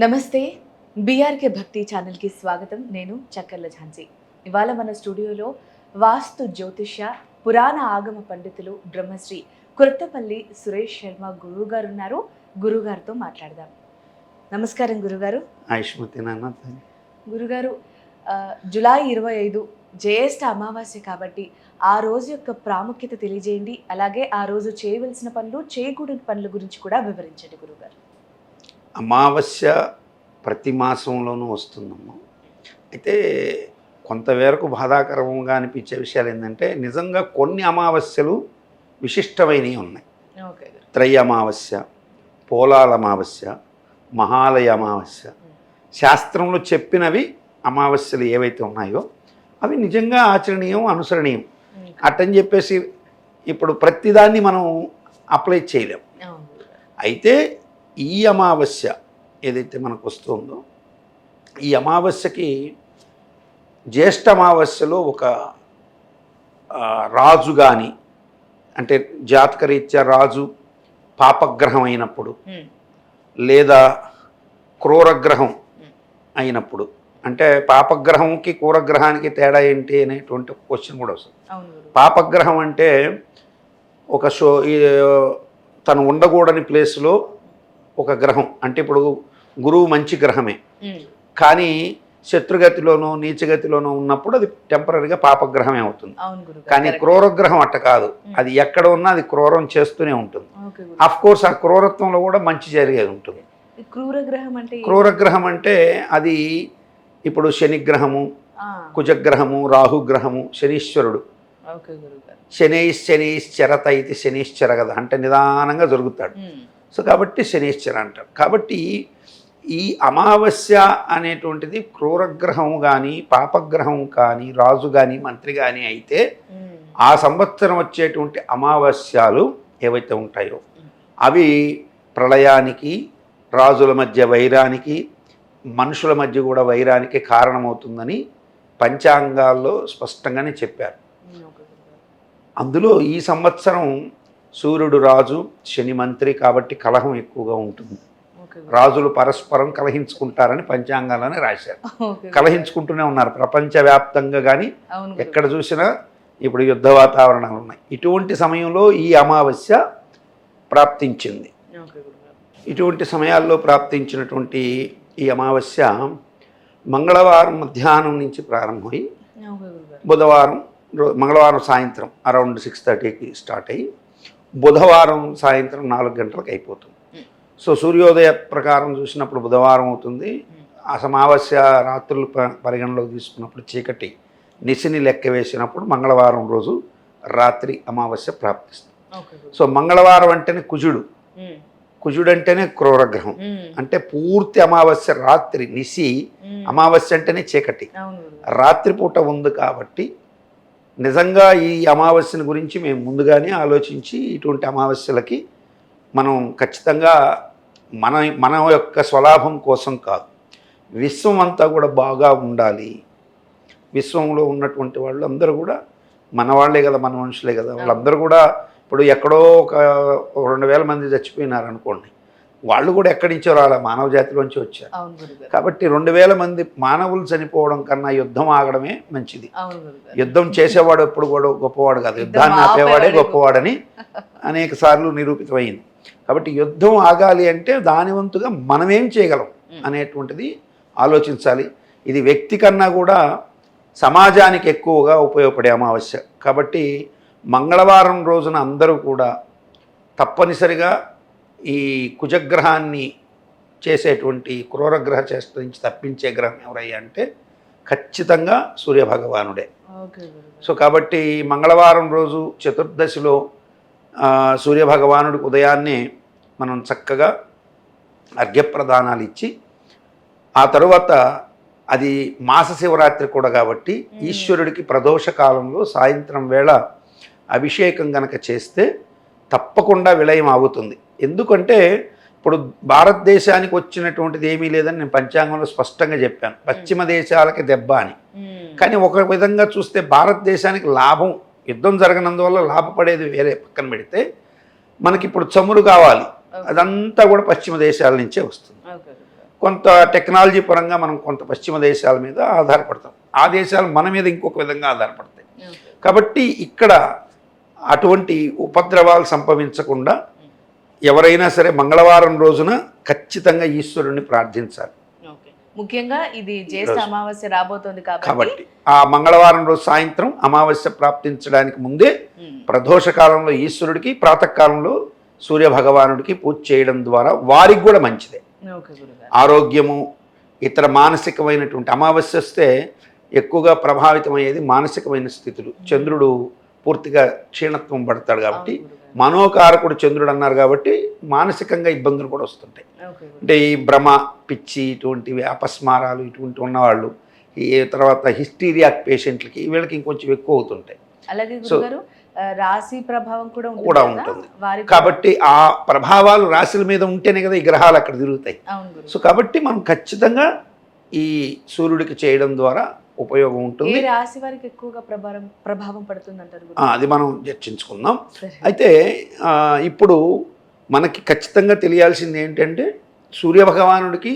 నమస్తే. బీఆర్కే భక్తి ఛానల్కి స్వాగతం. నేను చక్కర్ల ఝాన్సీ. ఇవాళ మన స్టూడియోలో వాస్తు జ్యోతిష్య పురాణ ఆగమ పండితులు బ్రహ్మశ్రీ కురత్తపల్లి సురేష్ శర్మ గురువు గారు ఉన్నారు. గురుగారితో మాట్లాడదాం. నమస్కారం గురుగారు. గురుగారు, జూలై 25 జ్యేష్ఠ అమావాస్య కాబట్టి ఆ రోజు యొక్క ప్రాముఖ్యత తెలియజేయండి. అలాగే ఆ రోజు చేయవలసిన పనులు, చేయకూడని పనుల గురించి కూడా వివరించండి గురుగారు. అమావాస్య ప్రతి మాసంలోనూ వస్తుందమ్మా. అయితే కొంతవరకు బాధాకరంగా అనిపించే విషయాలు ఏంటంటే, నిజంగా కొన్ని అమావాస్యలు విశిష్టమైనవి ఉన్నాయి. త్రయ అమావాస్య, పోలాల అమావాస్య, మహాలయ అమావాస్య. శాస్త్రంలో చెప్పినవి అమావాస్యలు ఏవైతే ఉన్నాయో అవి నిజంగా ఆచరణీయం, అనుసరణీయం. అట్టని చెప్పేసి ఇప్పుడు ప్రతిదాన్ని మనం అప్లై చేయలేం. అయితే ఈ అమావాస్య ఏదైతే మనకు వస్తుందో, ఈ అమావాస్యకి జ్యేష్ఠ అమావాస్యలో ఒక రాజు కానీ, అంటే జాతకరీత్యా రాజు పాపగ్రహం అయినప్పుడు లేదా క్రూరగ్రహం అయినప్పుడు, అంటే పాపగ్రహంకి క్రూరగ్రహానికి తేడా ఏంటి అనేటువంటి క్వశ్చన్ కూడా వస్తుంది. పాపగ్రహం అంటే ఒక తను ఉండకూడని ప్లేస్లో ఒక గ్రహం, అంటే ఇప్పుడు గురువు మంచి గ్రహమే, కానీ శత్రుగతిలోనో నీచగతిలోనో ఉన్నప్పుడు అది టెంపరీగా పాపగ్రహమే అవుతుంది. కానీ క్రూరగ్రహం అట్ట కాదు, అది ఎక్కడ ఉన్నా అది క్రూరం చేస్తూనే ఉంటుంది. అఫ్ కోర్స్ ఆ క్రూరత్వంలో కూడా మంచి జరిగేది ఉంటుంది. క్రూరగ్రహం అంటే అది ఇప్పుడు శనిగ్రహము, కుజగ్రహము, రాహుగ్రహము, శనీశ్వరుడు. శనైశ్చరత ఇది శనీశ్చర కదా, అంటే నిదానంగా జరుగుతాడు. సో కాబట్టి శనీశ్చర అంటారు. కాబట్టి ఈ అమావాస్య అనేటువంటిది క్రూరగ్రహం కానీ, పాపగ్రహం కానీ, రాజు కానీ, మంత్రి కానీ అయితే ఆ సంవత్సరం వచ్చేటువంటి అమావాస్యాలు ఏవైతే ఉంటాయో అవి ప్రళయానికి, రాజుల మధ్య వైరానికి, మనుషుల మధ్య కూడా వైరానికి కారణమవుతుందని పంచాంగాల్లో స్పష్టంగానే చెప్పారు. అందులో ఈ సంవత్సరం సూర్యుడు రాజు, శని మంత్రి, కాబట్టి కలహం ఎక్కువగా ఉంటుంది. రాజులు పరస్పరం కలహించుకుంటారని పంచాంగాలని రాశారు. కలహించుకుంటూనే ఉన్నారు ప్రపంచవ్యాప్తంగా. కానీ ఎక్కడ చూసినా ఇప్పుడు యుద్ధ వాతావరణాలు ఉన్నాయి. ఇటువంటి సమయంలో ఈ అమావాస్య ప్రాప్తించింది. ఇటువంటి సమయాల్లో ప్రాప్తించినటువంటి ఈ అమావాస్య మంగళవారం మధ్యాహ్నం నుంచి ప్రారంభమై మంగళవారం సాయంత్రం అరౌండ్ 6:30కి స్టార్ట్ అయ్యి బుధవారం సాయంత్రం 4 గంటలకు అయిపోతుంది. సో సూర్యోదయ ప్రకారం చూసినప్పుడు బుధవారం అవుతుంది. ఆ అమావాస్య రాత్రులు పరిగణలోకి తీసుకున్నప్పుడు చీకటి నిశిని లెక్క వేసినప్పుడు మంగళవారం రోజు రాత్రి అమావాస్య ప్రాప్తిస్తుంది. సో మంగళవారం అంటేనే కుజుడు, కుజుడు అంటేనే క్రూరగ్రహం, అంటే పూర్తి అమావాస్య రాత్రి, నిశి అమావాస్య అంటేనే చీకటి, రాత్రిపూట ఉంది. కాబట్టి నిజంగా ఈ అమావాస్యని గురించి మేము ముందుగానే ఆలోచించి ఇటువంటి అమావాస్యలకి మనం ఖచ్చితంగా మన యొక్క స్వలాభం కోసం కాదు, విశ్వం అంతా కూడా బాగా ఉండాలి. విశ్వంలో ఉన్నటువంటి వాళ్ళు అందరూ కూడా మన వాళ్ళే కదా, మన మనుషులే కదా. వాళ్ళందరూ కూడా ఇప్పుడు ఎక్కడో ఒక 2,000 మంది చచ్చిపోయినారు అనుకోండి, వాళ్ళు కూడా ఎక్కడి నుంచో రాలే, మానవ జాతిలోంచి వచ్చారు. కాబట్టి 2,000 మంది మానవులు చనిపోవడం కన్నా యుద్ధం ఆగడమే మంచిది. యుద్ధం చేసేవాడు ఎప్పుడు కూడా గొప్పవాడు కాదు, యుద్ధాన్ని ఆపేవాడే గొప్పవాడని అనేక సార్లు నిరూపితమైంది. కాబట్టి యుద్ధం ఆగాలి అంటే దాని వంతుగా మనమేం చేయగలం అనేటువంటిది ఆలోచించాలి. ఇది వ్యక్తి కన్నా కూడా సమాజానికి ఎక్కువగా ఉపయోగపడే అమావాస్య. కాబట్టి మంగళవారం రోజున అందరూ కూడా తప్పనిసరిగా ఈ కుజగ్రహాన్ని చేసేటువంటి క్రూరగ్రహ చేష్ట నుంచి తప్పించే గ్రహం ఎవరయ్యా అంటే ఖచ్చితంగా సూర్యభగవానుడే. సో కాబట్టి మంగళవారం రోజు చతుర్దశిలో సూర్యభగవానుడికి ఉదయాన్నే మనం చక్కగా అర్ఘ్యప్రదానాలు ఇచ్చి, ఆ తరువాత అది మాస శివరాత్రి కూడా కాబట్టి ఈశ్వరుడికి ప్రదోష కాలంలో సాయంత్రం వేళ అభిషేకం గనక చేస్తే తప్పకుండా విలయం ఆగుతుంది. ఎందుకంటే ఇప్పుడు భారతదేశానికి వచ్చినటువంటిది ఏమీ లేదని నేను పంచాంగంలో స్పష్టంగా చెప్పాను. పశ్చిమ దేశాలకి దెబ్బ అని. కానీ ఒక విధంగా చూస్తే భారతదేశానికి లాభం, యుద్ధం జరగనందువల్ల లాభపడేది వేరే పక్కన పెడితే, మనకి ఇప్పుడు చమురు కావాలి, అదంతా కూడా పశ్చిమ దేశాల నుంచే వస్తుంది. కొంత టెక్నాలజీ పరంగా మనం కొంత పశ్చిమ దేశాల మీద ఆధారపడతాం, ఆ దేశాలు మన మీద ఇంకొక విధంగా ఆధారపడతాయి. కాబట్టి ఇక్కడ అటువంటి ఉపద్రవాలు సంభవించకుండా ఎవరైనా సరే మంగళవారం రోజున ఖచ్చితంగా ఈశ్వరుణ్ణి ప్రార్థించాలి. ముఖ్యంగా ఇది జ్యేష్ఠ అమావాస్య రాబోతోంది కాబట్టి ఆ మంగళవారం రోజు సాయంత్రం అమావాస్య ప్రాప్తించడానికి ముందే ప్రదోష కాలంలో ఈశ్వరుడికి, ప్రాతకాలంలో సూర్య భగవానుడికి పూజ చేయడం ద్వారా వారికి కూడా మంచిదే. ఆరోగ్యము, ఇతర మానసికమైనటువంటి అమావాస్య వస్తే ఎక్కువగా ప్రభావితమయ్యేది మానసికమైన స్థితులు. చంద్రుడు పూర్తిగా క్షీణత్వం పడతాడు కాబట్టి, మనోకారకుడు చంద్రుడు అన్నారు కాబట్టి మానసికంగా ఇబ్బందులు కూడా వస్తుంటాయి. అంటే ఈ భ్రమ, పిచ్చి, ఇటువంటివి అపస్మారాలు ఇటువంటి ఉన్నవాళ్ళు, ఈ తర్వాత హిస్టీరియాక్ పేషెంట్లకి వీళ్ళకి ఇంకొంచెం ఎక్కువ అవుతుంటాయి. అలాగే గురుగారు రాశి ప్రభావం కూడా ఉంటుంది. కాబట్టి ఆ ప్రభావాలు రాశుల మీద ఉంటేనే కదా ఈ గ్రహాలు అక్కడ తిరుగుతాయి. సో కాబట్టి మనం ఖచ్చితంగా ఈ సూర్యుడికి చేయడం ద్వారా ఉపయోగం ఉంటుంది. రాశి వారికి ఎక్కువగా ప్రభావం పడుతుంది అంటారు, అది మనం చర్చించుకుందాం. అయితే ఇప్పుడు మనకి ఖచ్చితంగా తెలియాల్సింది ఏంటంటే సూర్యభగవానుడికి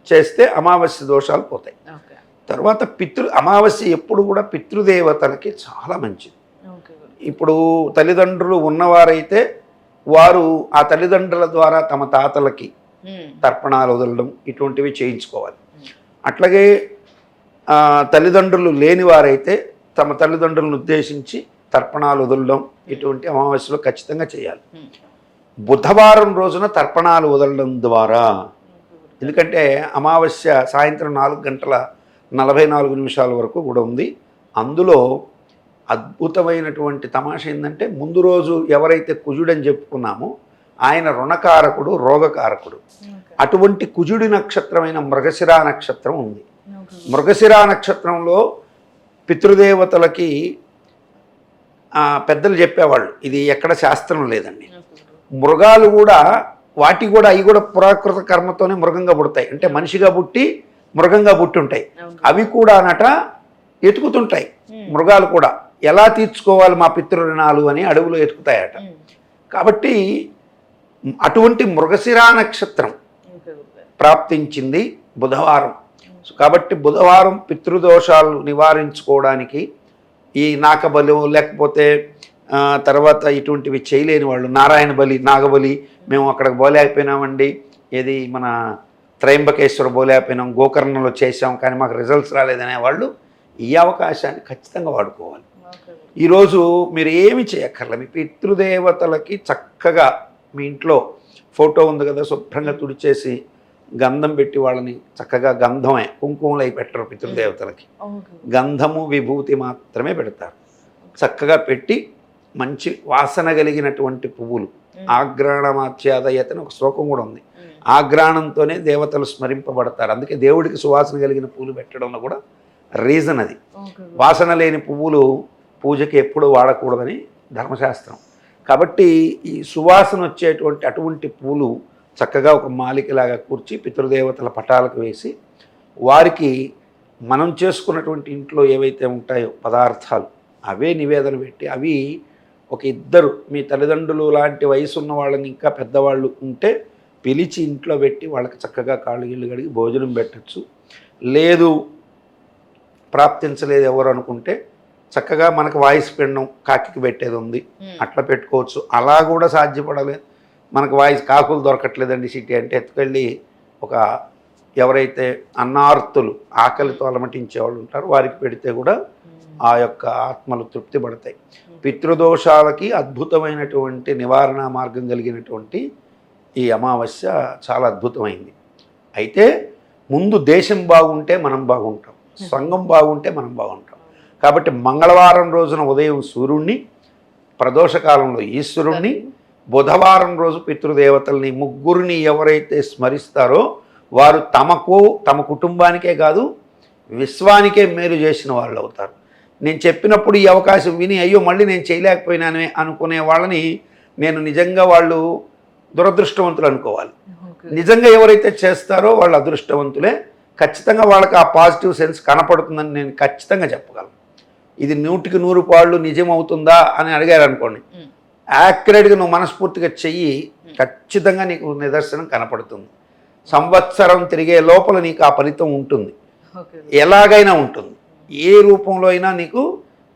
చేస్తే అమావాస్య దోషాలు పోతాయి. తర్వాత అమావాస్య ఎప్పుడు కూడా పితృదేవతలకి చాలా మంచిది. ఇప్పుడు తల్లిదండ్రులు ఉన్నవారైతే వారు ఆ తల్లిదండ్రుల ద్వారా తమ తాతలకి తర్పణాలు వదలడం ఇటువంటివి చేయించుకోవాలి. అట్లాగే తల్లిదండ్రులు లేని వారైతే తమ తల్లిదండ్రులను ఉద్దేశించి తర్పణాలు వదలడం ఇటువంటి అమావాస్యలో ఖచ్చితంగా చేయాలి. బుధవారం రోజున తర్పణాలు వదలడం ద్వారా, ఎందుకంటే అమావాస్య సాయంత్రం 4:44 వరకు కూడా ఉంది. అందులో అద్భుతమైనటువంటి తమాష ఏంటంటే ముందు రోజు ఎవరైతే కుజుడని చెప్పుకున్నామో ఆయన రుణకారకుడు, రోగకారకుడు. అటువంటి కుజుడి నక్షత్రమైన మృగశిరా నక్షత్రం ఉంది. మృగశిరా నక్షత్రంలో పితృదేవతలకి పెద్దలు చెప్పేవాళ్ళు, ఇది ఎక్కడ శాస్త్రం లేదండి. మృగాలు కూడా అవి కూడా పురాకృత కర్మతోనే మృగంగా పుడతాయి. అంటే మనిషిగా పుట్టి మృగంగా పుట్టి ఉంటాయి. అవి కూడా అనట ఎతుకుతుంటాయి. మృగాలు కూడా ఎలా తీర్చుకోవాలి మా పితృ-రుణాలు అని అడవులో ఎతుకుతాయట. కాబట్టి అటువంటి మృగశిరా నక్షత్రం ప్రాప్తించింది బుధవారం. కాబట్టి బుధవారం పితృదోషాలు నివారించుకోవడానికి ఈ నాకబలి లేకపోతే తర్వాత ఇటువంటివి చేయలేని వాళ్ళు నారాయణ బలి, నాగబలి, మేము అక్కడికి పోలేకపోయినామండి, ఏది మన త్రయంబకేశ్వర పోలేకపోయినాం, గోకర్ణంలో చేసాం కానీ మాకు రిజల్ట్స్ రాలేదనే వాళ్ళు ఈ అవకాశాన్ని ఖచ్చితంగా వాడుకోవాలి. ఈరోజు మీరు ఏమి చేయక్కర్లే, మీ పితృదేవతలకి చక్కగా మీ ఇంట్లో ఫోటో ఉంది కదా, శుభ్రంగా తుడిచేసి గంధం పెట్టి వాళ్ళని చక్కగా గంధమే, కుంకుమలు అయి పెట్టరు పితృదేవతలకి, గంధము విభూతి మాత్రమే పెడతారు. చక్కగా పెట్టి మంచి వాసన కలిగినటువంటి పువ్వులు, ఆఘ్రాణమాచ్యాదయతని ఒక శ్లోకం కూడా ఉంది, ఆఘ్రాణంతోనే దేవతలు స్మరింపబడతారు. అందుకే దేవుడికి సువాసన కలిగిన పువ్వులు పెట్టడంలో కూడా రీజన్ అది. వాసన లేని పువ్వులు పూజకి ఎప్పుడూ వాడకూడదని ధర్మశాస్త్రం. కాబట్టి ఈ సువాసన వచ్చేటువంటి అటువంటి పూలు చక్కగా ఒక మాలికలాగా కూర్చి పితృదేవతల పటాలకు వేసి వారికి మనం చేసుకున్నటువంటి ఇంట్లో ఏవైతే ఉంటాయో పదార్థాలు అవే నివేదన పెట్టి, అవి ఒక ఇద్దరు మీ తల్లిదండ్రులు లాంటి వయసు ఉన్న వాళ్ళని ఇంకా పెద్దవాళ్ళు ఉంటే పిలిచి ఇంట్లో పెట్టి వాళ్ళకి చక్కగా కాళ్ళు గిళ్ళు కడిగి భోజనం పెట్టచ్చు. లేదు ప్రాప్తించలేదు ఎవరు అనుకుంటే చక్కగా మనకు వాయిస్ పిండం కాకికి పెట్టేది ఉంది, అట్లా పెట్టుకోవచ్చు. అలా కూడా సాధ్యపడలేదు, మనకు వాయిస్ కాకులు దొరకట్లేదండి సిటీ అంటే ఎత్తుకెళ్ళి ఒక ఎవరైతే అన్నార్తులు ఆకలితో అలమటించే వాళ్ళు ఉంటారో వారికి పెడితే కూడా ఆ యొక్క ఆత్మలు తృప్తి పడతాయి. పితృదోషాలకి అద్భుతమైనటువంటి నివారణ మార్గం కలిగినటువంటి ఈ అమావాస్య చాలా అద్భుతమైంది. అయితే ముందు దేశం బాగుంటే మనం బాగుంటాం, సంఘం బాగుంటే మనం బాగుంటాం. కాబట్టి మంగళవారం రోజున ఉదయం సూర్యుడిని, ప్రదోషకాలంలో ఈశ్వరుణ్ణి, బుధవారం రోజు పితృదేవతల్ని, ముగ్గురిని ఎవరైతే స్మరిస్తారో వారు తమకు తమ కుటుంబానికే కాదు విశ్వానికే మేలు చేసిన వాళ్ళు అవుతారు. నేను చెప్పినప్పుడు ఈ అవకాశం విని అయ్యో మళ్ళీ నేను చేయలేకపోయినానే అనుకునే వాళ్ళని నేను నిజంగా వాళ్ళు దురదృష్టవంతులు అనుకోవాలి. నిజంగా ఎవరైతే చేస్తారో వాళ్ళు అదృష్టవంతులే. ఖచ్చితంగా వాళ్ళకి ఆ పాజిటివ్ సెన్స్ కనపడుతుందని నేను ఖచ్చితంగా చెప్పగలను. ఇది 100కి 100 పాళ్ళు నిజం అవుతుందా అని అడిగారు అనుకోండి, యాక్యురేట్గా నువ్వు మనస్ఫూర్తిగా చెయ్యి, ఖచ్చితంగా నీకు నిదర్శనం కనపడుతుంది. సంవత్సరం తిరిగే లోపల నీకు ఆ ఫలితం ఉంటుంది, ఓకే ఎలాగైనా ఉంటుంది. ఏ రూపంలో అయినా నీకు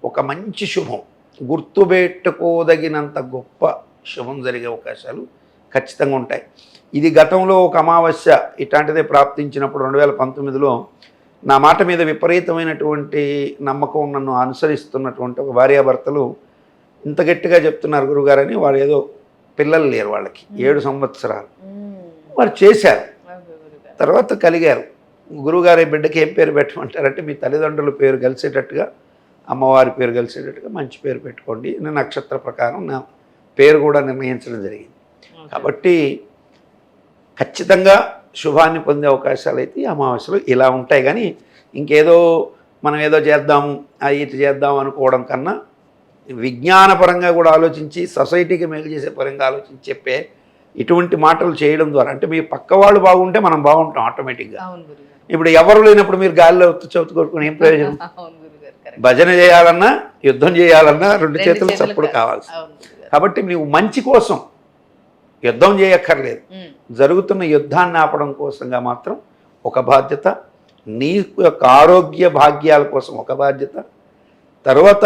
ఒక మంచి శుభం, గుర్తుపెట్టుకోదగినంత గొప్ప శుభం జరిగే అవకాశాలు ఖచ్చితంగా ఉంటాయి. ఇది గతంలో ఒక అమావాస్య ఇట్లాంటిదే ప్రాప్తించినప్పుడు 2019లో నా మాట మీద విపరీతమైనటువంటి నమ్మకం నన్ను అనుసరిస్తున్నటువంటి ఒక భార్యాభర్తలు ఇంత గట్టిగా చెప్తున్నారు గురుగారని, వాళ్ళు ఏదో పిల్లలు లేరు వాళ్ళకి 7 సంవత్సరాలు, వారు చేశారు. తర్వాత కలిగారు. గురువుగారి బిడ్డకి ఏం పేరు పెట్టమంటారంటే మీ తల్లిదండ్రుల పేరు కలిసేటట్టుగా, అమ్మవారి పేరు కలిసేటట్టుగా మంచి పేరు పెట్టుకోండి. నేను నక్షత్ర ప్రకారం నా పేరు కూడా నిర్ణయించడం జరిగింది. కాబట్టి ఖచ్చితంగా శుభాన్ని పొందే అవకాశాలు అయితే ఈ అమావాస్యలు ఇలా ఉంటాయి. కానీ ఇంకేదో మనం ఏదో చేద్దాము ఇటు చేద్దాం అనుకోవడం కన్నా విజ్ఞానపరంగా కూడా ఆలోచించి సొసైటీకి మేలు చేసే పరంగా ఆలోచించి చెప్పే ఇటువంటి మాటలు చేయడం ద్వారా, అంటే మీ పక్క వాళ్ళు బాగుంటే మనం బాగుంటాం ఆటోమేటిక్గా. ఇప్పుడు ఎవరు లేనప్పుడు మీరు గాలిలో చవితి కొట్టుకుని ఏం ప్రయోజనం? భజన చేయాలన్నా యుద్ధం చేయాలన్నా 2 చేతులు చప్పుడు కావాల్సి. కాబట్టి నువ్వు మంచి కోసం యుద్ధం చేయక్కర్లేదు, జరుగుతున్న యుద్ధాన్ని ఆపడం కోసంగా మాత్రం ఒక బాధ్యత, నీ యొక్క ఆరోగ్య భాగ్యాల కోసం ఒక బాధ్యత, తర్వాత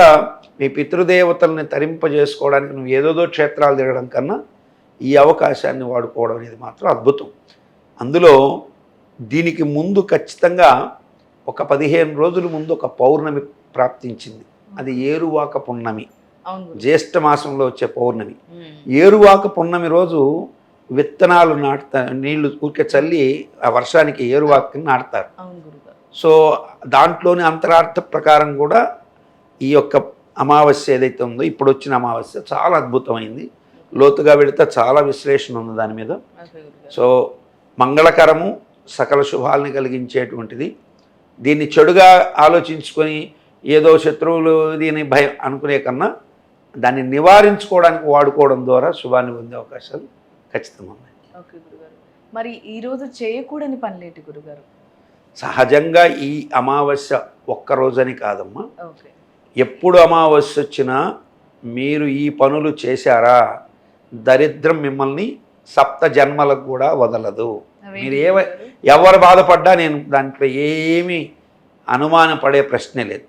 మీ పితృదేవతల్ని తరింపజేసుకోవడానికి నువ్వు ఏదోదో క్షేత్రాలు తిరగడం కన్నా ఈ అవకాశాన్ని వాడుకోవడం అనేది మాత్రం అద్భుతం. అందులో దీనికి ముందు ఖచ్చితంగా ఒక 15 రోజుల ముందు ఒక పౌర్ణమి ప్రాప్తించింది. అది ఏరువాక పున్నమి, జ్యేష్ఠ మాసంలో వచ్చే పౌర్ణమి. ఏరువాక పున్నమి రోజు విత్తనాలు నాటుతారు, నీళ్లు ఊరికే చల్లి ఆ వర్షానికి ఏరువాకని నాటుతారు. సో దాంట్లోని అంతరార్థ ప్రకారం కూడా ఈ యొక్క అమావాస్య ఏదైతే ఉందో ఇప్పుడు వచ్చిన అమావాస్య చాలా అద్భుతమైంది. లోతుగా వెళితే చాలా విశ్లేషణ ఉంది దాని మీద. సో మంగళకరము, సకల శుభాలని కలిగించేటువంటిది. దీన్ని చెడుగా ఆలోచించుకొని ఏదో శత్రువులు దీని భయం అనుకునే కన్నా దాన్ని నివారించుకోవడానికి వాడుకోవడం ద్వారా శుభాన్ని పొందే అవకాశాలు ఖచ్చితంగా ఉన్నాయి. ఓకే గురుగారు, మరి ఈరోజు చేయకూడని పనులేంటి గురుగారు? సహజంగా ఈ అమావాస్య ఒక్కరోజని కాదమ్మా, ఓకే, ఎప్పుడు అమావాస్య వచ్చినా మీరు ఈ పనులు చేశారా దరిద్రం మిమ్మల్ని 7 జన్మలకు కూడా వదలదు. మీరు ఎవరు బాధపడ్డా నేను దాంట్లో ఏమీ అనుమానపడే ప్రశ్నే లేదు.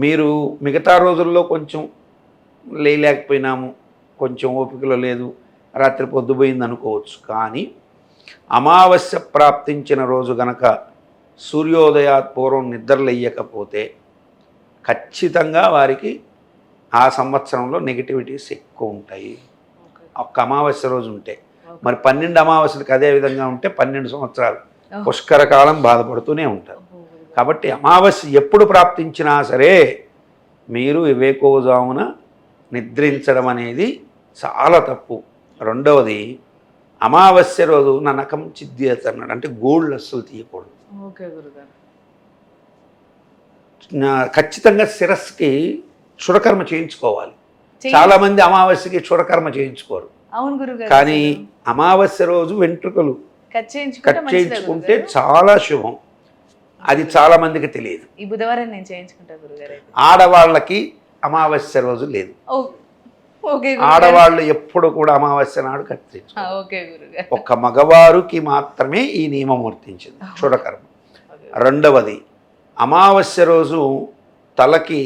మీరు మిగతా రోజుల్లో కొంచెం లేకపోయినాము, కొంచెం ఓపికలో లేదు, రాత్రి పొద్దుపోయింది అనుకోవచ్చు. కానీ అమావాస్య ప్రాప్తించిన రోజు గనక సూర్యోదయాత్ పూర్వం నిద్రలేయకపోతే ఖచ్చితంగా వారికి ఆ సంవత్సరంలో నెగిటివిటీస్ ఎక్కువ ఉంటాయి. ఒక్క అమావాస్య రోజు ఉంటే, మరి 12 అమావాస్యలకు అదే విధంగా ఉంటే 12 సంవత్సరాలు పుష్కర కాలం బాధపడుతూనే ఉంటారు. కాబట్టి అమావాస్య ఎప్పుడు ప్రాప్తించినా సరే మీరు వివేకోజామున నిద్రించడం అనేది చాలా తప్పు. రెండవది, అమావాస్య రోజు నా నఖం చిద్యత అన్నాడు, అంటే గోల్డ్ అస్సలు తీయకూడదు. ఖచ్చితంగా శిరస్సుకి క్షురకర్మ చేయించుకోవాలి. చాలా మంది అమావాస్యకి క్షురకర్మ చేయించుకోరు. అవును గురుగారు, కానీ అమావాస్య రోజు వెంట్రుకలు కట్ చేయించుకుంటే చాలా శుభం. అది చాలా మందికి తెలియదు. ఈ బుధవారం నేను చేయించుకుంటా గురుగారు. ఆడవాళ్ళకి అమావాస్య రోజు లేదు. ఆడవాళ్ళు ఎప్పుడు కూడా అమావాస్య నాడు కత్తిరించారు. ఒక్క మగవారికి మాత్రమే ఈ నియమం వర్తించింది, క్షురకర్మ. రెండవది, అమావాస్య రోజు తలకి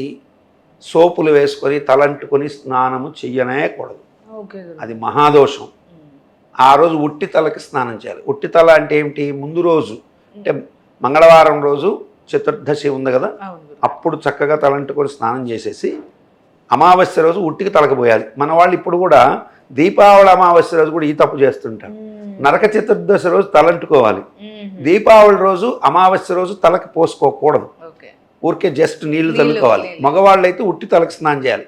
సోపులు వేసుకొని తలంటుకొని స్నానము చెయ్యనేకూడదు, అది మహాదోషం. ఆ రోజు ఉట్టి తలకి స్నానం చేయాలి. ఉట్టి తల అంటే ఏమిటి? ముందు రోజు అంటే మంగళవారం రోజు చతుర్దశి ఉంది కదా, అప్పుడు చక్కగా తలంటుకొని స్నానం చేసేసి అమావాస్య రోజు ఉట్టికి తలకపోయాలి. మన వాళ్ళు ఇప్పుడు కూడా దీపావళి అమావాస్య రోజు కూడా ఈ తప్పు చేస్తుంటారు. నరక చతుర్దశి రోజు తలంటుకోవాలి, దీపావళి రోజు అమావాస్య రోజు తలకి పోసుకోకూడదు, ఊరికే జస్ట్ నీళ్లు చల్లుకోవాలి. మగవాళ్ళు అయితే ఉట్టి తలకి స్నానం చేయాలి.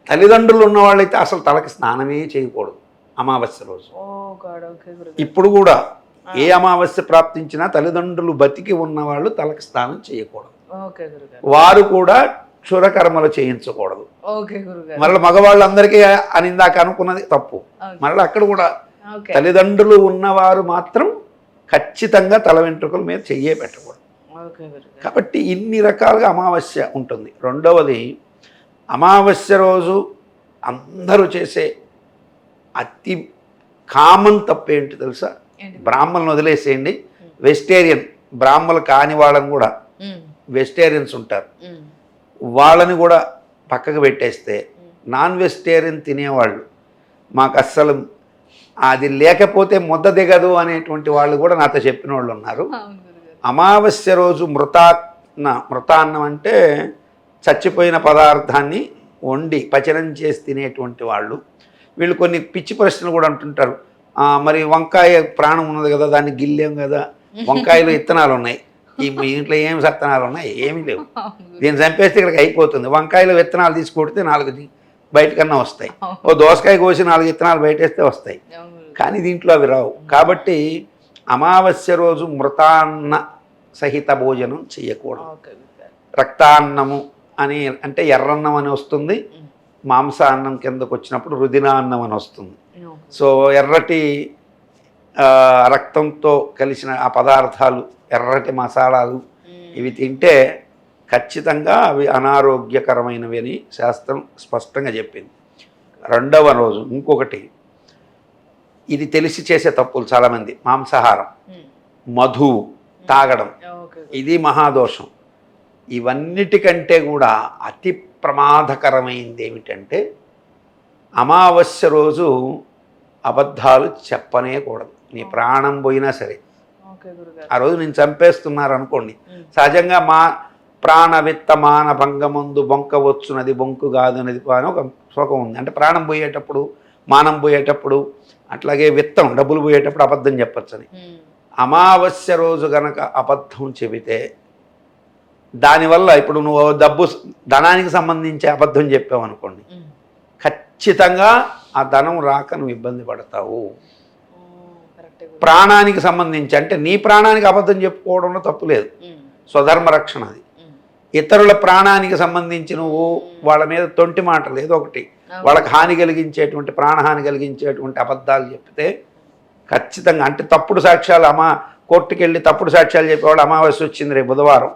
తల్లిదండ్రులు ఉన్న వాళ్ళైతే అసలు తలకి స్నానమే చేయకూడదు అమావాస్య రోజు. ఇప్పుడు కూడా ఏ అమావాస్య ప్రాప్తించినా తల్లిదండ్రులు బతికి ఉన్నవాళ్ళు తలకి స్నానం చేయకూడదు, వారు కూడా క్షురకర్మలు చేయించకూడదు. మరలా మగవాళ్ళందరికీ అనిందాక అనుకున్నది తప్పు. మరలా అక్కడ కూడా తల్లిదండ్రులు ఉన్నవారు మాత్రం ఖచ్చితంగా తల వెంట్రుకల మీద చెయ్యే పెట్టకూడదు. కాబట్టి ఇన్ని రకాలుగా అమావాస్య ఉంటుంది. రెండవది, అమావాస్య రోజు అందరూ చేసే అతి కామన్ తప్పేంటి తెలుసా? బ్రాహ్మణులను వదిలేసేయండి, వెజిటేరియన్ బ్రాహ్మణులు కాని వాళ్ళని కూడా వెజిటేరియన్స్ ఉంటారు, వాళ్ళని కూడా పక్కకు పెట్టేస్తే నాన్ వెజిటేరియన్ తినేవాళ్ళు మాకు అస్సలు అది లేకపోతే ముద్ద దిగదు అనేటువంటి వాళ్ళు కూడా నాతో చెప్పిన వాళ్ళు ఉన్నారు. అమావాస్య రోజు మృతాన్నం అంటే చచ్చిపోయిన పదార్థాన్ని వండి పచనం చేసి తినేటువంటి వాళ్ళు. వీళ్ళు కొన్ని పిచ్చి ప్రశ్నలు కూడా అంటుంటారు, మరి వంకాయ ప్రాణం ఉన్నది కదా, దాన్ని గిల్లేం కదా, వంకాయలు విత్తనాలు ఉన్నాయి, మీ ఇంట్లో ఏమి సత్తనాలు ఉన్నాయి, ఏమీ లేవు, దీన్ని చంపేస్తే ఇక్కడికి అయిపోతుంది. వంకాయలు విత్తనాలు తీసుకొడితే 4 బయటకన్నా వస్తాయి, ఓ దోసకాయ కోసి 4 విత్తనాలు బయటేస్తే వస్తాయి, కానీ దీంట్లో అవి రావు. కాబట్టి అమావాస్య రోజు మృతాన్న సహిత భోజనం చేయకూడదు. రక్తాన్నము అని అంటే ఎర్రన్నం అని వస్తుంది, మాంసాన్నం కిందకు వచ్చినప్పుడు రుదినాన్నం అని వస్తుంది. సో ఎర్రటి రక్తంతో కలిసిన ఆ పదార్థాలు, ఎర్రటి మసాలాలు ఇవి తింటే ఖచ్చితంగా అవి అనారోగ్యకరమైనవి అని శాస్త్రం స్పష్టంగా చెప్పింది. రెండవ రోజు ఇంకొకటి, ఇది తెలిసి చేసే తప్పులు చాలామంది, మాంసాహారం, మధువు తాగడం, ఇది మహాదోషం. ఇవన్నిటికంటే కూడా అతి ప్రమాదకరమైంది ఏమిటంటే అమావాస్య రోజు అబద్ధాలు చెప్పనేకూడదు. నీ ప్రాణం పోయినా సరే, ఆ రోజు నేను చంపేస్తున్నారు అనుకోండి, సహజంగా మా ప్రాణవిత్త మాన భంగమందు బొంకవచ్చునది బొంకు కాదు అనేది అని ఒక శ్లోకం ఉంది. అంటే ప్రాణం పోయేటప్పుడు, మానం పోయేటప్పుడు, అట్లాగే విత్తం డబ్బులు పోయేటప్పుడు అబద్ధం చెప్పచ్చని. అమావాస్య రోజు గనక అబద్ధం చెబితే దానివల్ల ఇప్పుడు నువ్వు ధనానికి సంబంధించి అబద్ధం చెప్పావు అనుకోండి, ఖచ్చితంగా ఆ ధనం రాక నువ్వు ఇబ్బంది పడతావు. ప్రాణానికి సంబంధించి అంటే నీ ప్రాణానికి అబద్ధం చెప్పుకోవడంలో తప్పు లేదు, స్వధర్మ రక్షణ అది. ఇతరుల ప్రాణానికి సంబంధించి నువ్వు వాళ్ళ మీద తొంటి మాటలు ఏదో ఒకటి వాళ్ళకి హాని కలిగించేటువంటి, ప్రాణహాని కలిగించేటువంటి అబద్ధాలు చెప్తే ఖచ్చితంగా, అంటే తప్పుడు సాక్ష్యాలు కోర్టుకి వెళ్ళి తప్పుడు సాక్ష్యాలు చెప్పేవాళ్ళు అమావాస్య వచ్చింది రేపు బుధవారం,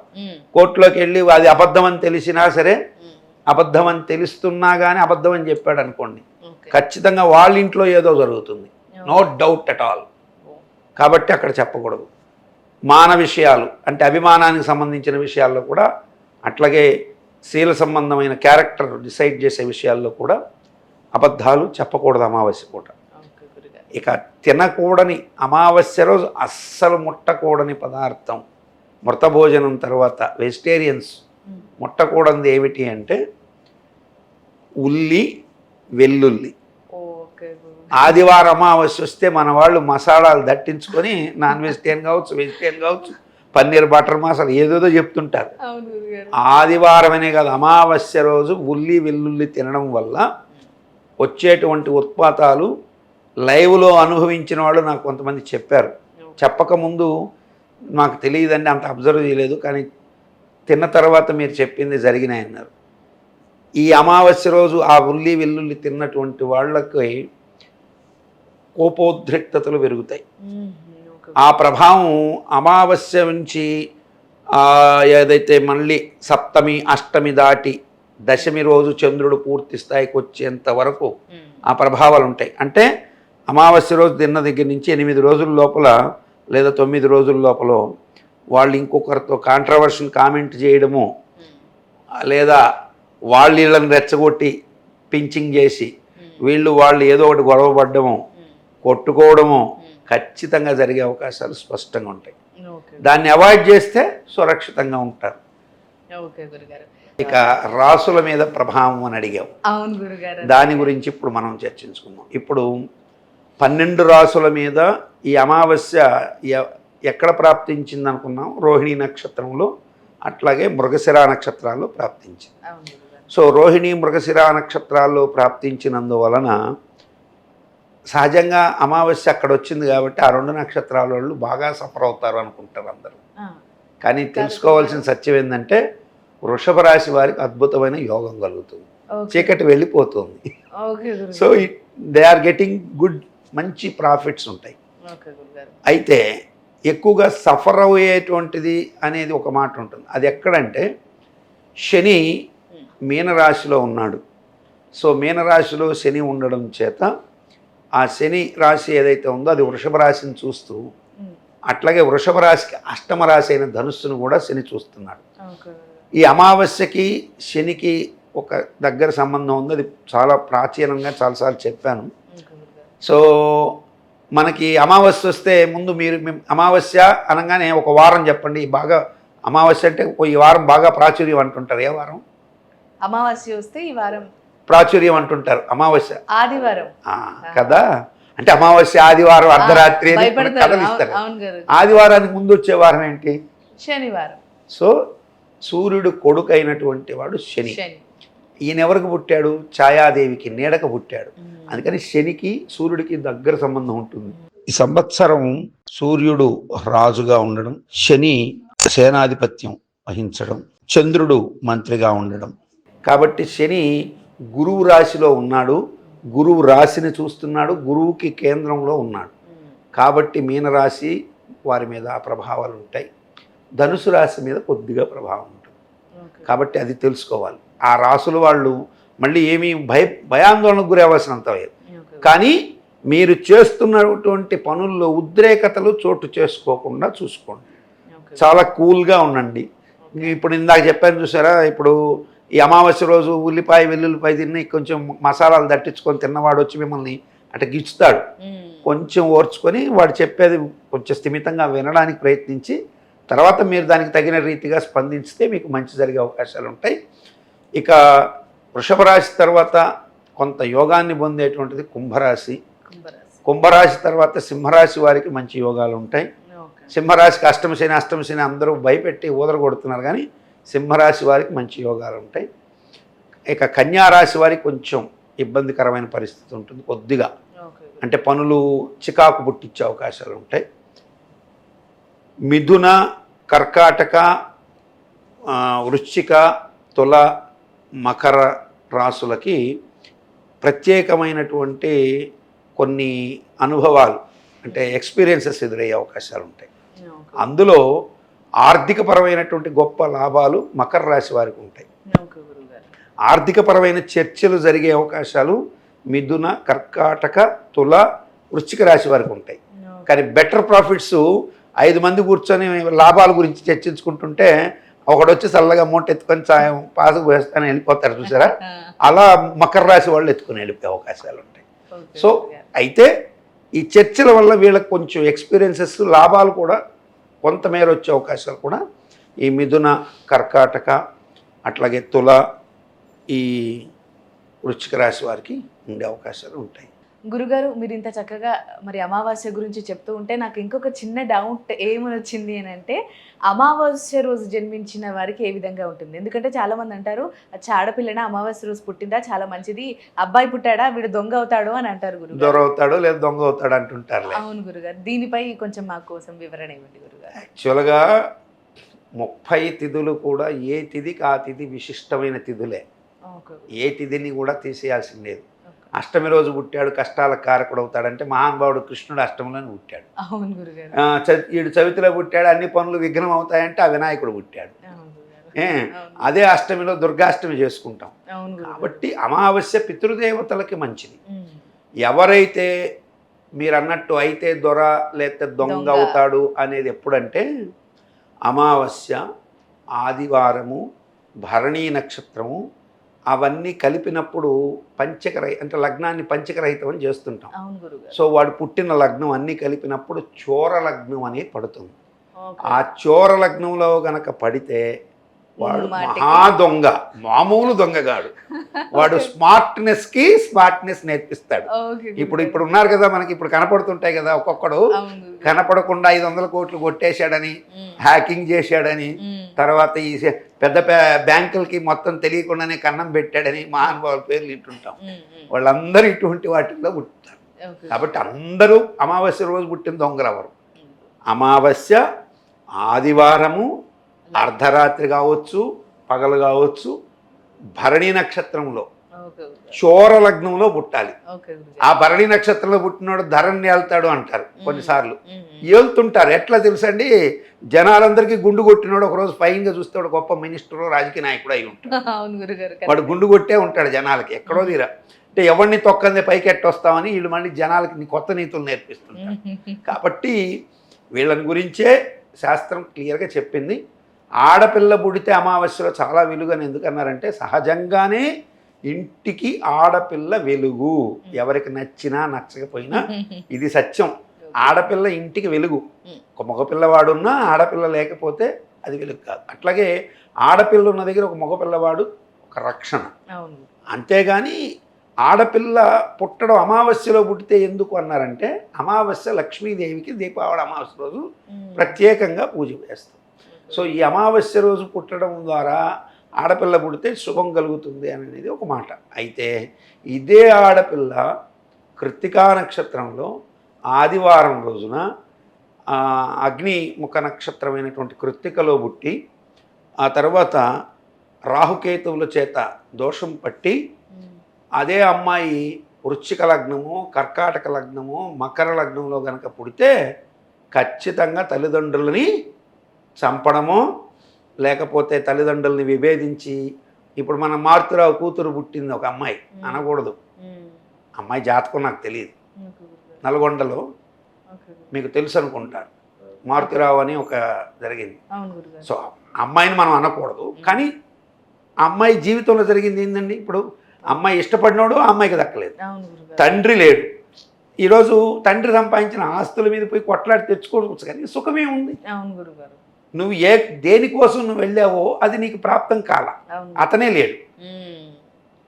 కోర్టులోకి వెళ్ళి అది అబద్ధం అని తెలిసినా సరే, అబద్ధం అని తెలుస్తున్నా కానీ అబద్ధం అని చెప్పాడు అనుకోండి, ఖచ్చితంగా వాళ్ళ ఇంట్లో ఏదో జరుగుతుంది, నో డౌట్ అట్ ఆల్. కాబట్టి అక్కడ చెప్పకూడదు. మాన విషయాలు అంటే అభిమానానికి సంబంధించిన విషయాల్లో కూడా, అట్లాగే శీల సంబంధమైన క్యారెక్టర్ డిసైడ్ చేసే విషయాల్లో కూడా అబద్ధాలు చెప్పకూడదు అమావాస్య పూట. ఇక తినకూడని అమావాస్య రోజు అస్సలు ముట్టకూడని పదార్థం, మృత భోజనం తర్వాత వెజిటేరియన్స్ ముట్టకూడనిది ఏమిటి అంటే ఉల్లి, వెల్లుల్లి. ఆదివారం అమావాస్య వస్తే మన వాళ్ళు మసాలాలు దట్టించుకొని నాన్ వెజిటేరియన్ కావచ్చు, వెజిటేరియన్ కావచ్చు, పన్నీర్ బటర్ మసాలా ఏదేదో చెప్తుంటారు. ఆదివారమనే కాదు, అమావాస్య రోజు ఉల్లి వెల్లుల్లి తినడం వల్ల వచ్చేటువంటి ఉత్పాతాలు లైవ్లో అనుభవించిన వాళ్ళు నాకు కొంతమంది చెప్పారు. చెప్పకముందు నాకు తెలియదండి, అంత అబ్జర్వ్ చేయలేదు, కానీ తిన్న తర్వాత మీరు చెప్పింది జరిగినాయన్నారు. ఈ అమావాస్య రోజు ఆ ఉల్లి వెల్లుల్లి తిన్నటువంటి వాళ్ళకి కోపోద్రిక్తతలు పెరుగుతాయి. ఆ ప్రభావం అమావాస్య నుంచి ఏదైతే మళ్ళీ సప్తమి అష్టమి దాటి దశమి రోజు చంద్రుడు పూర్తి స్థాయికి వచ్చేంత వరకు ఆ ప్రభావాలు ఉంటాయి. అంటే అమావాస్య రోజు తిన్న దగ్గర నుంచి 8 రోజుల లోపల లేదా 9 రోజుల లోపల వాళ్ళు ఇంకొకరితో కాంట్రవర్షియల్ కామెంట్ చేయడము, లేదా వాళ్ళ వీళ్ళని రెచ్చగొట్టి పించింగ్ చేసి వాళ్ళు ఏదో ఒకటి గొడవ పడ్డము, కొట్టుకోవడము ఖచ్చితంగా జరిగే అవకాశాలు స్పష్టంగా ఉంటాయి. దాన్ని అవాయిడ్ చేస్తే సురక్షితంగా ఉంటారు. ఇక రాసుల మీద ప్రభావం అని అడిగావు, దాని గురించి ఇప్పుడు మనం చర్చించుకుందాం. ఇప్పుడు 12 రాసుల మీద ఈ అమావాస్య ఎక్కడ ప్రాప్తించింది అనుకున్నాం? రోహిణీ నక్షత్రంలో, అట్లాగే మృగశిర నక్షత్రాల్లో ప్రాప్తించింది. సో రోహిణీ మృగశిర నక్షత్రాల్లో ప్రాప్తించినందువలన సహజంగా అమావాస్య అక్కడ వచ్చింది కాబట్టి ఆ 2 నక్షత్రాల వాళ్ళు బాగా సఫర్ అవుతారు అనుకుంటారు అందరూ. కానీ తెలుసుకోవాల్సిన సత్యం ఏంటంటే వృషభ రాశి వారికి అద్భుతమైన యోగం కలుగుతుంది, చీకటి వెళ్ళిపోతుంది. So they are getting good, మంచి ప్రాఫిట్స్ ఉంటాయి. అయితే ఎక్కువగా సఫర్ అయ్యేటువంటిది అనేది ఒక మాట ఉంటుంది. అది ఎక్కడంటే శని మీనరాశిలో ఉన్నాడు. సో మీనరాశిలో శని ఉండడం చేత ఆ శని రాశి ఏదైతే ఉందో అది వృషభ రాశిని చూస్తూ ఉమ్. అట్లాగే వృషభ రాశికి అష్టమ రాశి అయిన ధనుస్సును కూడా శని చూస్తున్నాడు. ఓకే. ఈ అమావాస్యకి శనికి ఒక దగ్గర సంబంధం ఉంది. అది చాలా ప్రాచీనంగా చాలాసార్లు చెప్పాను. ఓకే గురుగారు. సో మనకి అమావాస్య వస్తే ముందు అమావాస్య అనగానే ఒక వారం చెప్పండి. బాగా అమావాస్య అంటే ఈ వారం బాగా ప్రాచుర్యం అంటుంటారు. ఏ వారం అమావాస్య వస్తే ఈ వారం ప్రాచుర్యం అంటుంటారు? అమావాస్య ఆదివారం. కదా. అంటే అమావాస్య ఆదివారం అర్ధరాత్రి అని భయపడతారు. కథలు ఇస్తారు. అవును గారు. ఆదివారానికి ముందు వచ్చే వారం ఏంటి? శనివారం. సో సూర్యుడు కొడుకు అయినటువంటి వాడు శని. శని. ఈయన ఎవరికి పుట్టాడు? ఛాయాదేవికి నీడకు పుట్టాడు. అందుకని శనికి సూర్యుడికి దగ్గర సంబంధం ఉంటుంది. ఈ సంవత్సరం సూర్యుడు రాజుగా ఉండడం, శని సేనాధిపత్యం వహించడం, చంద్రుడు మంత్రిగా ఉండడం. కాబట్టి శని గురువు రాశిలో ఉన్నాడు, గురువు రాశిని చూస్తున్నాడు, గురువుకి కేంద్రంలో ఉన్నాడు. కాబట్టి మీనరాశి వారి మీద ఆ ప్రభావాలు ఉంటాయి. ధనుసు రాశి మీద కొద్దిగా ప్రభావం ఉంటుంది. కాబట్టి అది తెలుసుకోవాలి. ఆ రాసుల వాళ్ళు మళ్ళీ ఏమీ భయాందోళనకు గురి అవ్వాల్సినంత లేదు. కానీ మీరు చేస్తున్నటువంటి పనుల్లో ఉద్రేకతలు చోటు చేసుకోకుండా చూసుకోండి. చాలా కూల్గా ఉండండి. ఇప్పుడు ఇందాక చెప్పాను చూసారా, ఇప్పుడు ఈ అమావాస్య రోజు ఉల్లిపాయ వెల్లుల్లిపాయ తిని కొంచెం మసాలాలు దట్టించుకొని తిన్నవాడు వచ్చి మిమ్మల్ని అటు గిచ్చుతాడు. కొంచెం ఓర్చుకొని వాడు చెప్పేది కొంచెం స్థిమితంగా వినడానికి ప్రయత్నించి తర్వాత మీరు దానికి తగిన రీతిగా స్పందించితే మీకు మంచి జరిగే అవకాశాలు ఉంటాయి. ఇక వృషభ రాశి తర్వాత కొంత యోగాన్ని పొందేటువంటిది కుంభరాశి. కుంభరాశి తర్వాత సింహరాశి వారికి మంచి యోగాలు ఉంటాయి. సింహరాశికి అష్టమశని అందరూ భయపెట్టి ఊదరగొడుతున్నారు, కానీ సింహరాశి వారికి మంచి యోగాలు ఉంటాయి. ఇక కన్యారాశి వారికి కొంచెం ఇబ్బందికరమైన పరిస్థితి ఉంటుంది కొద్దిగా. అంటే పనులు చికాకు పుట్టించే అవకాశాలు ఉంటాయి. మిథున, కర్కాటక, వృశ్చిక, తుల, మకర రాశులకి ప్రత్యేకమైనటువంటి కొన్ని అనుభవాలు అంటే ఎక్స్పీరియన్సెస్ ఎదురయ్యే అవకాశాలు ఉంటాయి. అందులో ఆర్థికపరమైనటువంటి గొప్ప లాభాలు మకర రాశి వారికి ఉంటాయి. ఆర్థికపరమైన చర్చలు జరిగే అవకాశాలు మిథున, కర్కాటక, తుల, వృశ్చిక రాశి వారికి ఉంటాయి. కానీ బెటర్ ప్రాఫిట్స్ 5 మంది కూర్చొని లాభాల గురించి చర్చించుకుంటుంటే ఒకడు వచ్చి చల్లగా మూట ఎత్తుకొని సాయం పాసుకు వేస్తాను వెళ్ళిపోతారు చూసారా, అలా మకర రాశి వాళ్ళు ఎత్తుకొని వెళ్ళిపోయే అవకాశాలు ఉంటాయి. సో అయితే ఈ చర్చల వల్ల వీళ్ళకి కొంచెం ఎక్స్పీరియన్సెస్, లాభాలు కూడా కొంతమేర వచ్చే అవకాశాలు కూడా ఈ మిథున, కర్కాటక, అట్లాగే తుల, ఈ వృశ్చిక రాశి వారికి ఉండే అవకాశాలు ఉంటాయి. గురుగారు, మీరు ఇంత చక్కగా మరి అమావాస్య గురించి చెప్తూ ఉంటే నాకు ఇంకొక చిన్న డౌట్ ఏమని వచ్చింది అని అంటే, అమావాస్య రోజు జన్మించిన వారికి ఏ విధంగా ఉంటుంది? ఎందుకంటే చాలా మంది అంటారు ఆడపిల్లన అమావాస్య రోజు పుట్టిందా చాలా మంచిది, అబ్బాయి పుట్టాడా వీడు దొంగ అవుతాడు అని అంటారు గురుగారు. దొర అవుతాడు లేదా దొంగ అవుతాడు అంటుంటారు. అవును గురుగారు, దీనిపై కొంచెం మా కోసం వివరణ ఇవ్వండి గురుగారు. యాక్చువల్గా 30 తిథులు కూడా ఏ తిథికి ఆ తిథి విశిష్టమైన తిథులే. ఏ తిథిని కూడా తీసేయాల్సింది లేదు. అష్టమి రోజు పుట్టాడు కష్టాల కారకుడు అవుతాడంటే మహానుభావుడు కృష్ణుడు అష్టమిలోనే పుట్టాడు. అవును గురుగారు. ఈడు చవితిలో పుట్టాడు అన్ని పనులు విఘ్నం అవుతాయంటే ఆ వినాయకుడు పుట్టాడు. అదే అష్టమిలో దుర్గాష్టమి చేసుకుంటాం. కాబట్టి అమావాస్య పితృదేవతలకి మంచిది. ఎవరైతే మీరు అన్నట్టు అయితే దొర లేకపోతే దొంగ అవుతాడు అనేది ఎప్పుడంటే అమావాస్య, ఆదివారము, భరణీ నక్షత్రము అవన్నీ కలిపినప్పుడు అంటే లగ్నాన్ని పంచకరహితం అని చేస్తుంటాం. సో వాడు పుట్టిన లగ్నం అన్నీ కలిపినప్పుడు చోర లగ్నం అనేది పడుతుంది. ఆ చోర లగ్నంలో గనక పడితే వాడు మహా దొంగ, మామూలు దొంగగాడు. వాడు స్మార్ట్నెస్ నేర్పిస్తాడు. ఇప్పుడు ఉన్నారు కదా మనకి, ఇప్పుడు కనపడుతుంటాయి కదా, ఒక్కొక్కడు కనపడకుండా 500 కోట్లు కొట్టేశాడని, హ్యాకింగ్ చేశాడని, తర్వాత ఈ పెద్ద బ్యాంకులకి మొత్తం తెలియకుండానే కన్నం పెట్టాడని మహానుభావుల పేర్లు వింటుంటాం. వాళ్ళందరూ ఇటువంటి వాటిల్లో పుట్టారు. కాబట్టి అందరూ అమావాస్య రోజు పుట్టిన దొంగలు ఎవరు? అమావాస్య, ఆదివారము, అర్ధరాత్రి కావచ్చు, పగలు కావచ్చు, భరణీ నక్షత్రంలో చోర లగ్నంలో పుట్టాలి. ఆ భరణీ నక్షత్రంలో పుట్టినోడు ధరణి ఏళ్తాడు అంటారు కొన్నిసార్లు. ఏళ్తుంటారు. ఎట్లా తెలుసండి? జనాలందరికీ గుండు కొట్టినోడు ఒకరోజు పైగా చూస్తే వాడు గొప్ప మినిస్టరు, రాజకీయ నాయకుడు అయి ఉంటాడు. వాడు గుండు కొట్టే ఉంటాడు జనాలకి, ఎక్కడో తీరా. అంటే ఎవరిని తొక్కందే పైకి ఎట్టొస్తామని వీళ్ళు మళ్ళీ జనాలకి కొత్త నీతులు నేర్పిస్తుంటారు. కాబట్టి వీళ్ళని గురించే శాస్త్రం క్లియర్గా చెప్పింది. ఆడపిల్ల పుడితే అమావాస్యలో చాలా వెలుగని ఎందుకన్నారంటే సహజంగానే ఇంటికి ఆడపిల్ల వెలుగు, ఎవరికి నచ్చినా నచ్చకపోయినా ఇది సత్యం. ఆడపిల్ల ఇంటికి వెలుగు. ఒక మగపిల్లవాడున్నా ఆడపిల్ల లేకపోతే అది వెలుగు కాదు. అట్లాగే ఆడపిల్ల ఉన్న దగ్గర ఒక మగపిల్లవాడు ఒక రక్షణ. అంతేగాని ఆడపిల్ల పుట్టడం అమావాస్యలో పుట్టితే ఎందుకు అన్నారంటే అమావాస్య లక్ష్మీదేవికి దీపావళి అమావాస్య రోజు ప్రత్యేకంగా పూజ చేస్తాం. సో ఈ అమావాస్య రోజు పుట్టడం ద్వారా ఆడపిల్ల పుడితే శుభం కలుగుతుంది అనేది ఒక మాట. అయితే ఇదే ఆడపిల్ల కృత్తికా నక్షత్రంలో ఆదివారం రోజున అగ్నిముఖ నక్షత్రమైనటువంటి కృత్తికలో పుట్టి ఆ తర్వాత రాహుకేతువుల చేత దోషం పట్టి అదే అమ్మాయి వృశ్చిక లగ్నము, కర్కాటక లగ్నము, మకర లగ్నంలో కనుక పుడితే ఖచ్చితంగా తల్లిదండ్రులని చంపడమో లేకపోతే తల్లిదండ్రులని విభేదించి, ఇప్పుడు మన మారుతిరావు కూతురు పుట్టింది ఒక అమ్మాయి అనకూడదు, అమ్మాయి జాతకం నాకు తెలియదు, నల్గొండలో మీకు తెలుసు అనుకుంటారు, మారుతిరావు అని ఒక జరిగింది. సో అమ్మాయిని మనం అనకూడదు, కానీ అమ్మాయి జీవితంలో జరిగింది ఏంటండి, ఇప్పుడు అమ్మాయి ఇష్టపడినోడు ఆ అమ్మాయికి దక్కలేదు, తండ్రి లేడు. ఈరోజు తండ్రి సంపాదించిన ఆస్తుల మీద పోయి కొట్లాడి తెచ్చుకోవచ్చు, కానీ సుఖమే ఉంది. నువ్వు దేనికోసం నువ్వు వెళ్ళావో అది నీకు ప్రాప్తం కాల, అతనే లేడు.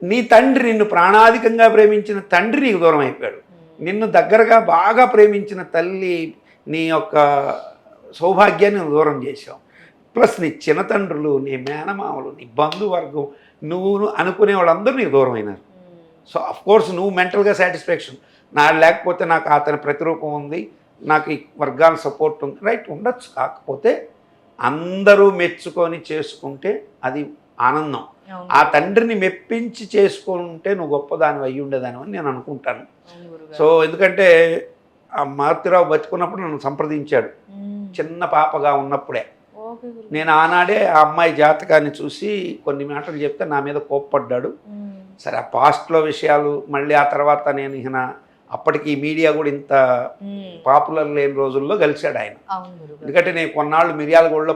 నీ తండ్రి, నిన్ను ప్రాణాధికంగా ప్రేమించిన తండ్రి నీకు దూరం అయిపోయాడు. నిన్ను దగ్గరగా బాగా ప్రేమించిన తల్లి నీ యొక్క సౌభాగ్యాన్ని నువ్వు దూరం చేశావు. ప్లస్ నీ చిన్నతండ్రులు, నీ మేనమామలు, నీ బంధువర్గం, నువ్వు అనుకునే వాళ్ళందరూ నీకు దూరం అయినారు. సో అఫ్కోర్స్ నువ్వు మెంటల్గా సాటిస్ఫాక్షన్, లేకపోతే నాకు అతని ప్రతిరూపం ఉంది, నాకు ఈ వర్గాల సపోర్ట్ ఉంది, రైట్ ఉండొచ్చు. కాకపోతే అందరూ మెచ్చుకొని చేసుకుంటే అది ఆనందం. ఆ తండ్రిని మెప్పించి చేసుకుంటే నువ్వు గొప్పదాని అయ్యి ఉండేదాని అని నేను అనుకుంటాను. సో ఎందుకంటే ఆ మారుతిరావు బతుకున్నప్పుడు నన్ను సంప్రదించాడు, చిన్న పాపగా ఉన్నప్పుడే. నేను ఆనాడే ఆ అమ్మాయి జాతకాన్ని చూసి కొన్ని మాటలు చెప్తే నా మీద కోప్పడ్డాడు. సరే ఆ పాస్ట్లో విషయాలు మళ్ళీ ఆ తర్వాత నేను అప్పటికి మీడియా కూడా ఇంత పాపులర్ లేని రోజుల్లో కలిశాడు ఆయన. ఎందుకంటే నేను కొన్నాళ్ళు మిర్యాలగూడలో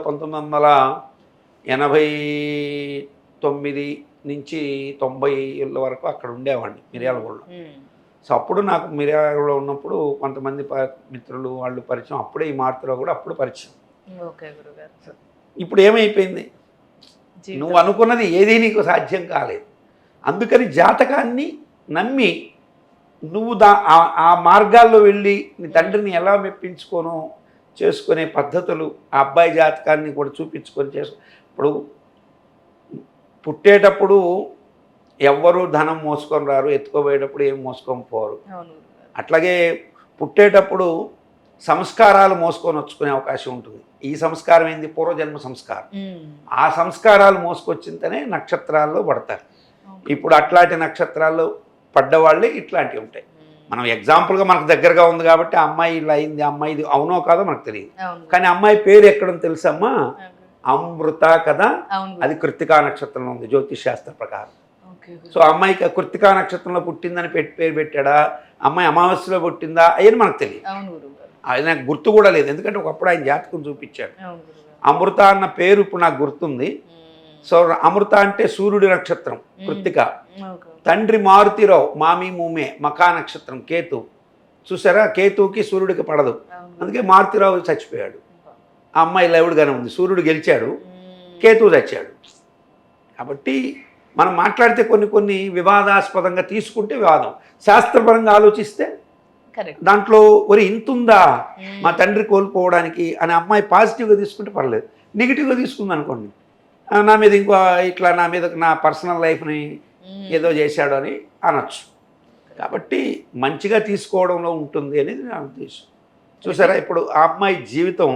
1989 నుంచి 90 వరకు అక్కడ ఉండేవాడిని మిర్యాలగూడలో. సో అప్పుడు నాకు మిర్యాలగూడలో ఉన్నప్పుడు కొంతమంది మిత్రులు వాళ్ళు పరిచయం, అప్పుడే ఈ మారుతిరావు కూడా అప్పుడు పరిచయం. ఇప్పుడు ఏమైపోయింది, నువ్వు అనుకున్నది ఏదీ నీకు సాధ్యం కాలేదు. అందుకని జాతకాన్ని నమ్మి నువ్వు ఆ మార్గాల్లో వెళ్ళి నీ తండ్రిని ఎలా మెప్పించుకోనో చేసుకునే పద్ధతులు ఆ అబ్బాయి జాతకాన్ని కూడా చూపించుకొని ఇప్పుడు పుట్టేటప్పుడు ఎవ్వరూ ధనం మోసుకొని రారు, ఎత్తుకోబోయేటప్పుడు ఏం మోసుకొని పోరు. అట్లాగే పుట్టేటప్పుడు సంస్కారాలు మోసుకొని వచ్చుకునే అవకాశం ఉంటుంది. ఈ సంస్కారం ఏంది, పూర్వజన్మ సంస్కారం. ఆ సంస్కారాలు మోసుకొచ్చింతనే నక్షత్రాల్లో పడతారు. ఇప్పుడు అట్లాంటి నక్షత్రాల్లో పడ్డవాళ్ళే ఇట్లాంటివి ఉంటాయి. మనం ఎగ్జాంపుల్గా మనకు దగ్గరగా ఉంది కాబట్టి ఆ అమ్మాయి ఇలా అయింది, అమ్మాయి ఇది అవునో కాదో మనకు తెలియదు. కానీ అమ్మాయి పేరు ఎక్కడో తెలుసమ్మా, అమృత కదా, అది కృత్తికా నక్షత్రంలో ఉంది జ్యోతిష్ శాస్త్ర ప్రకారం. సో అమ్మాయికి కృత్తికా నక్షత్రంలో పుట్టిందని పేరు పెట్టాడా, అమ్మాయి అమావాస్యలో పుట్టిందా అయ్యని మనకు తెలియదు. అది నాకు గుర్తు కూడా లేదు, ఎందుకంటే ఒకప్పుడు ఆయన జాతకం చూపించాడు. అమృత అన్న పేరు ఇప్పుడు నాకు గుర్తుంది. సో అమృత అంటే సూర్యుడి నక్షత్రం కృత్తిక, తండ్రి మారుతిరావు మామీ మూమే మకా నక్షత్రం కేతు. చూసారా, కేతువుకి సూర్యుడికి పడదు, అందుకే మారుతిరావు చచ్చిపోయాడు. ఆ అమ్మాయి లవుడుగానే ఉంది, సూర్యుడు గెలిచాడు, కేతువు చచ్చాడు. కాబట్టి మనం మాట్లాడితే కొన్ని వివాదాస్పదంగా తీసుకుంటే వివాదం, శాస్త్రపరంగా ఆలోచిస్తే దాంట్లో ఒరి ఇంతుందా మా తండ్రి కోల్పోవడానికి అనే అమ్మాయి పాజిటివ్గా తీసుకుంటే పర్లేదు. నెగిటివ్గా తీసుకుంది అనుకోండి, నా మీద ఇట్లా నా మీద నా పర్సనల్ లైఫ్ని ఏదో చేశాడు అని అనొచ్చు. కాబట్టి మంచిగా తీసుకోవడంలో ఉంటుంది అనేది నా ఉద్దేశం. చూసారా, ఇప్పుడు ఆ అమ్మాయి జీవితం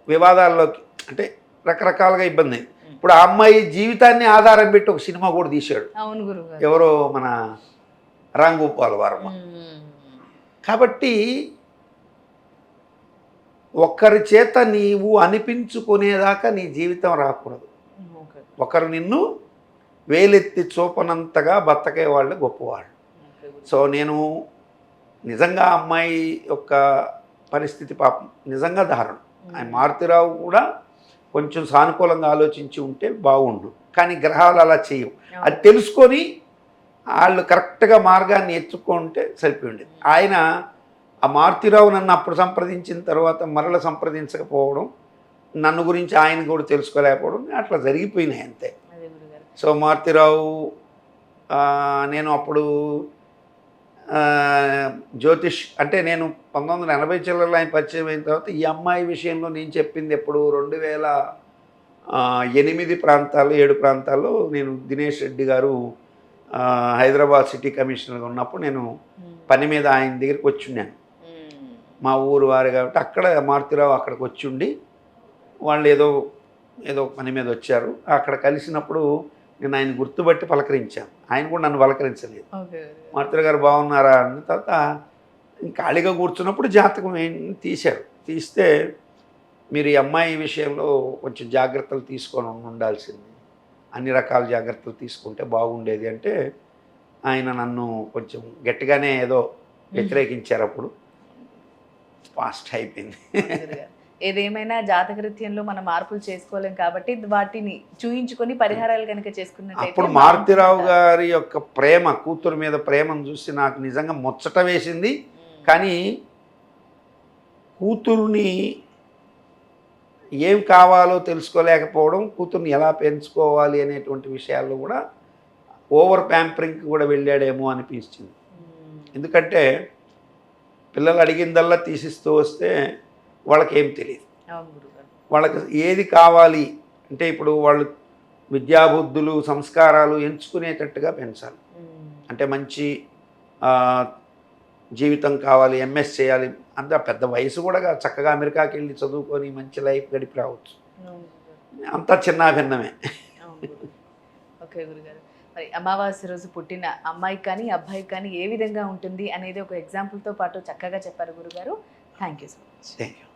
వివాదాల్లోకి అంటే రకరకాలుగా ఇబ్బంది. ఇప్పుడు ఆ అమ్మాయి జీవితాన్ని ఆధారం పెట్టి ఒక సినిమా కూడా తీశాడు, ఎవరో మన రామ్ గోపాల్ వర్మ. కాబట్టి ఒకరి చేత నీవు అనిపించుకునేదాకా నీ జీవితం రాకూడదు. ఒకరు నిన్ను వేలెత్తి చూపనంతగా బతకే వాళ్ళు గొప్పవాళ్ళు. సో నేను నిజంగా ఆ అమ్మాయి యొక్క పరిస్థితి పాపం నిజంగా దారుణం. ఆయన మారుతిరావు కూడా కొంచెం సానుకూలంగా ఆలోచించి ఉంటే బాగుండు, కానీ గ్రహాలు అలా చేయవు. అది తెలుసుకొని వాళ్ళు కరెక్ట్గా మార్గాన్ని ఎత్తుకుంటే సరిపోయింది. ఆయన ఆ మారుతిరావు నన్ను అప్పుడు సంప్రదించిన తర్వాత మరల సంప్రదించకపోవడం, నన్ను గురించి ఆయన కూడా తెలుసుకోలేకపోవడం అట్లా జరిగిపోయినాయి అంతే. సో మారుతిరావు నేను అప్పుడు జ్యోతిష్ అంటే నేను 1980 చిల్లరలో ఆయన పరిచయం అయిన తర్వాత ఈ అమ్మాయి విషయంలో నేను చెప్పింది ఎప్పుడు 2008 ప్రాంతాలు 7 ప్రాంతాల్లో నేను దినేష్ రెడ్డి గారు హైదరాబాద్ సిటీ కమిషనర్గా ఉన్నప్పుడు నేను పని మీద ఆయన దగ్గరికి వచ్చున్నాను. మా ఊరు వారు కాబట్టి అక్కడ మారుతిరావు అక్కడికి వచ్చి వాళ్ళు ఏదో పని మీద వచ్చారు. అక్కడ కలిసినప్పుడు నేను ఆయన గుర్తుపట్టి పలకరించాను. ఆయన కూడా నన్ను పలకరించలేదు. మారుతిరావు గారు బాగున్నారా అన్న తర్వాత ఖాళీగా కూర్చున్నప్పుడు జాతకం తీశారు. తీస్తే మీరు ఈ అమ్మాయి విషయంలో కొంచెం జాగ్రత్తలు తీసుకొని ఉండాల్సింది, అన్ని రకాల జాగ్రత్తలు తీసుకుంటే బాగుండేది అంటే ఆయన నన్ను కొంచెం గట్టిగానే ఏదో వ్యతిరేకించారు. అప్పుడు ఫాస్ట్ అయిపోయింది. ఏదేమైనా జాతకరీత్యంలో మనం మార్పులు చేసుకోలేం కాబట్టి వాటిని చూయించుకొని పరిహారాలు కనుక చేసుకున్నట్లయితే అప్పుడు మారుతిరావు గారి యొక్క ప్రేమ, కూతురు మీద ప్రేమను చూసి నాకు నిజంగా ముచ్చట వేసింది. కానీ కూతురుని ఏం కావాలో తెలుసుకోలేకపోవడం, కూతుర్ని ఎలా పెంచుకోవాలి అనేటువంటి విషయాల్లో కూడా ఓవర్ ప్యాంపరింగ్కి కూడా వెళ్ళాడేమో అనిపించింది. ఎందుకంటే పిల్లలు అడిగిందల్లా తీసిస్తూ వస్తే వాళ్ళకి ఏం తెలియదు. వాళ్ళకి ఏది కావాలి అంటే ఇప్పుడు వాళ్ళు విద్యాబుద్ధులు సంస్కారాలు ఎంచుకునేటట్టుగా పెంచాలి. అంటే మంచి జీవితం కావాలి, ఎంఎస్ చేయాలి, అంత పెద్ద వయసు కూడా చక్కగా అమెరికాకి వెళ్ళి చదువుకొని మంచి లైఫ్ గడిపి రావచ్చు. అంతా చిన్నాభిన్నమే. ఓకే గురుగారు, మరి అమావాస్య రోజు పుట్టిన అమ్మాయికి కానీ అబ్బాయికి కానీ ఏ విధంగా ఉంటుంది అనేది ఒక ఎగ్జాంపుల్తో పాటు చక్కగా చెప్పారు గురుగారు. Thank you so much. Thank you.